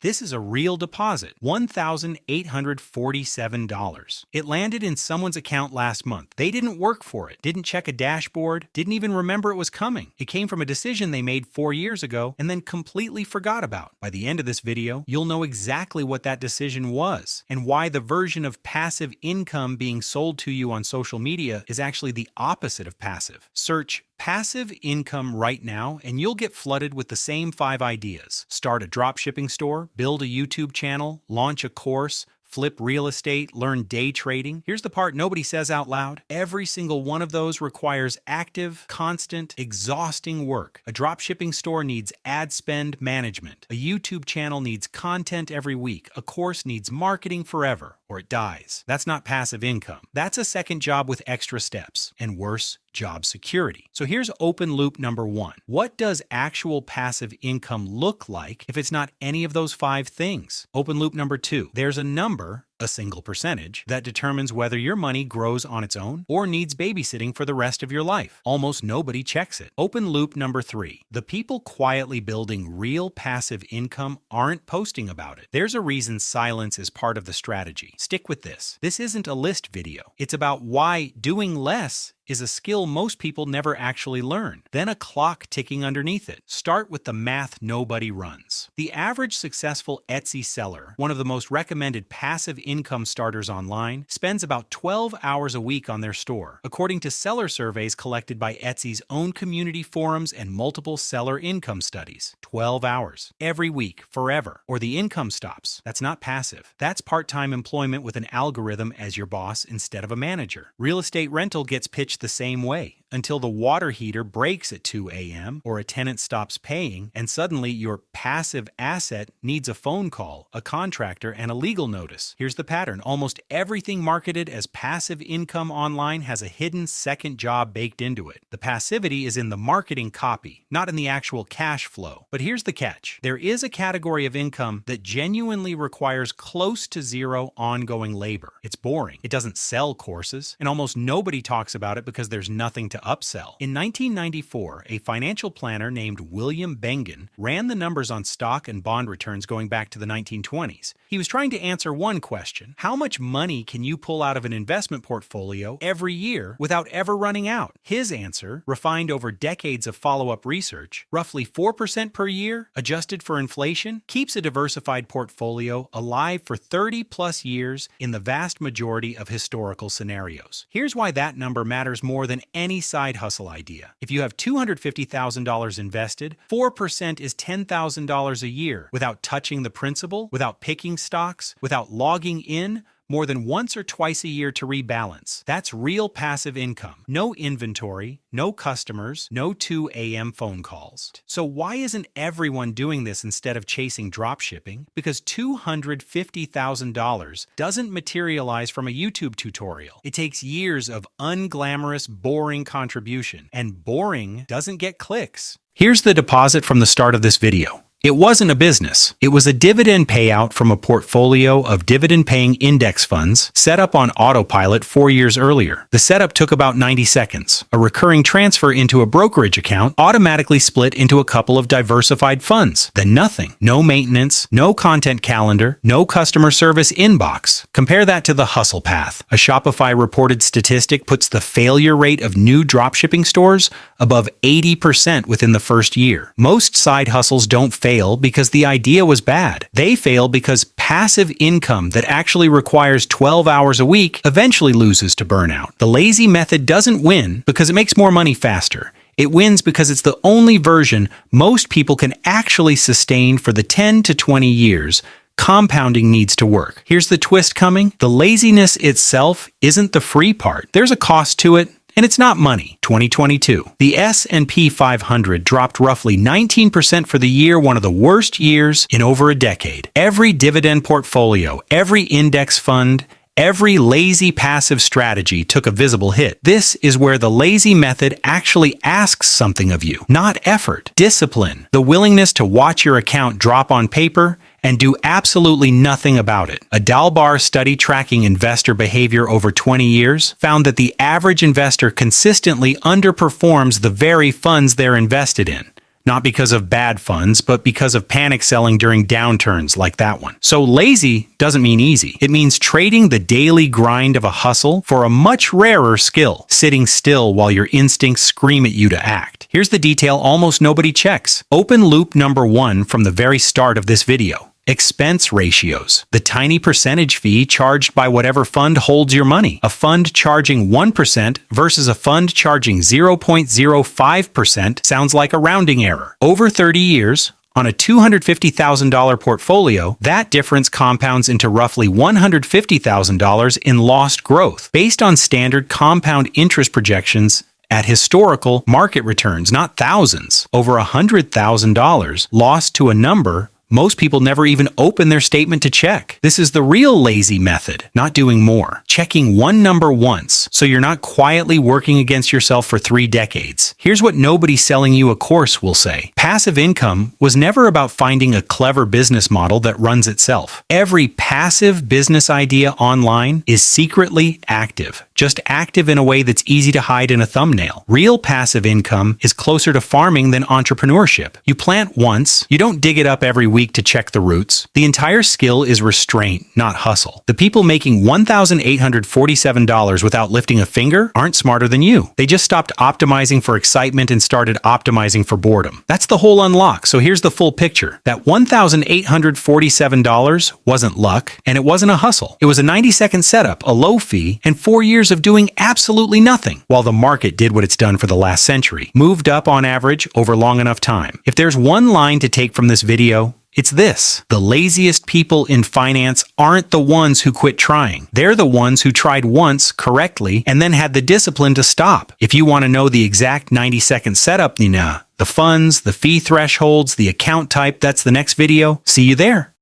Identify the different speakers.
Speaker 1: This is a real deposit, $1,847. It landed in someone's account last month. They didn't work for it, didn't check a dashboard, didn't even remember it was coming. It came from a decision they made 4 years ago and then completely forgot about. By the end of this video, you'll know exactly what that decision was and why the version of passive income being sold to you on social media is actually the opposite of passive. Search passive income right now and you'll get flooded with the same 5 ideas. Start a dropshipping store, build a YouTube channel, launch a course, flip real estate, learn day trading. Here's the part nobody says out loud. Every single one of those requires active, constant, exhausting work. A dropshipping store needs ad spend management. A YouTube channel needs content every week. A course needs marketing forever, or it dies. That's not passive income. That's a second job with extra steps. And worse, job security. So here's open loop number 1. What does actual passive income look like if it's not any of those 5 things? Open loop number 2. There's a number, a single percentage, that determines whether your money grows on its own or needs babysitting for the rest of your life. Almost nobody checks it. Open loop number 3. The people quietly building real passive income aren't posting about it. There's a reason silence is part of the strategy. Stick with this. This isn't a list video. It's about why doing less is a skill most people never actually learn. Then a clock ticking underneath it. Start with the math nobody runs. The average successful Etsy seller, one of the most recommended passive income starters online, spends about 12 hours a week on their store, according to seller surveys collected by Etsy's own community forums and multiple seller income studies. 12 hours. Every week, forever. Or the income stops. That's not passive. That's part-time employment with an algorithm as your boss instead of a manager. Real estate rental gets pitched the same way, until the water heater breaks at 2 a.m. or a tenant stops paying, and suddenly your passive asset needs a phone call, a contractor, and a legal notice. Here's the pattern. Almost everything marketed as passive income online has a hidden second job baked into it. The passivity is in the marketing copy, not in the actual cash flow. But here's the catch. There is a category of income that genuinely requires close to zero ongoing labor. It's boring. It doesn't sell courses, and almost nobody talks about it because there's nothing to upsell. In 1994, a financial planner named William Bengen ran the numbers on stock and bond returns going back to the 1920s. He was trying to answer one question: how much money can you pull out of an investment portfolio every year without ever running out? His answer, refined over decades of follow-up research, roughly 4% per year, adjusted for inflation, keeps a diversified portfolio alive for 30 plus years in the vast majority of historical scenarios. Here's why that number matters more than any side hustle idea. If you have $250,000 invested, 4% is $10,000 a year without touching the principal, without picking stocks, without logging in more than once or twice a year to rebalance. That's real passive income. No inventory, no customers, no 2 a.m. phone calls. So why isn't everyone doing this instead of chasing dropshipping? Because $250,000 doesn't materialize from a YouTube tutorial. It takes years of unglamorous, boring contribution, and boring doesn't get clicks. Here's the deposit from the start of this video. It wasn't a business. It was a dividend payout from a portfolio of dividend-paying index funds set up on autopilot 4 years earlier. The setup took about 90 seconds. A recurring transfer into a brokerage account automatically split into a couple of diversified funds. Then nothing. No maintenance, no content calendar, no customer service inbox. Compare that to the hustle path. A Shopify reported statistic puts the failure rate of new dropshipping stores above 80% within the first year. Most side hustles don't fail because the idea was bad. They fail because passive income that actually requires 12 hours a week eventually loses to burnout. The lazy method doesn't win because it makes more money faster. It wins because it's the only version most people can actually sustain for the 10 to 20 years compounding needs to work. Here's the twist coming. The laziness itself isn't the free part. There's a cost to it. And it's not money. 2022. The S&P 500 dropped roughly 19% for the year, one of the worst years in over a decade. Every dividend portfolio, every index fund, every lazy passive strategy took a visible hit. This is where the lazy method actually asks something of you. Not effort, discipline, the willingness to watch your account drop on paper and do absolutely nothing about it. A Dalbar study tracking investor behavior over 20 years found that the average investor consistently underperforms the very funds they're invested in. not because of bad funds, but because of panic selling during downturns like that one. So lazy doesn't mean easy. It means trading the daily grind of a hustle for a much rarer skill, sitting still while your instincts scream at you to act. Here's the detail almost nobody checks. Open loop number 1 from the very start of this video. Expense ratios, the tiny percentage fee charged by whatever fund holds your money. A fund charging 1% versus a fund charging 0.05% sounds like a rounding error. Over 30 years, on a $250,000 portfolio, that difference compounds into roughly $150,000 in lost growth, based on standard compound interest projections at historical market returns, not thousands. Over $100,000 lost to a number most people never even open their statement to check. This is the real lazy method, not doing more. Checking one number once, so you're not quietly working against yourself for 3 decades. Here's what nobody selling you a course will say. Passive income was never about finding a clever business model that runs itself. Every passive business idea online is secretly active, just active in a way that's easy to hide in a thumbnail. Real passive income is closer to farming than entrepreneurship. You plant once, you don't dig it up every week to check the roots. The entire skill is restraint, not hustle. The people making $1,847 without lifting a finger aren't smarter than you. They just stopped optimizing for excitement and started optimizing for boredom. That's the whole unlock. So here's the full picture. That $1,847 wasn't luck, and it wasn't a hustle. It was a 90-second setup, a low fee, and 4 years of doing absolutely nothing, while the market did what it's done for the last century, moved up on average over long enough time. If there's one line to take from this video, it's this. The laziest people in finance aren't the ones who quit trying. They're the ones who tried once correctly and then had the discipline to stop. If you want to know the exact 90-second setup, the funds, the fee thresholds, the account type, that's the next video. See you there.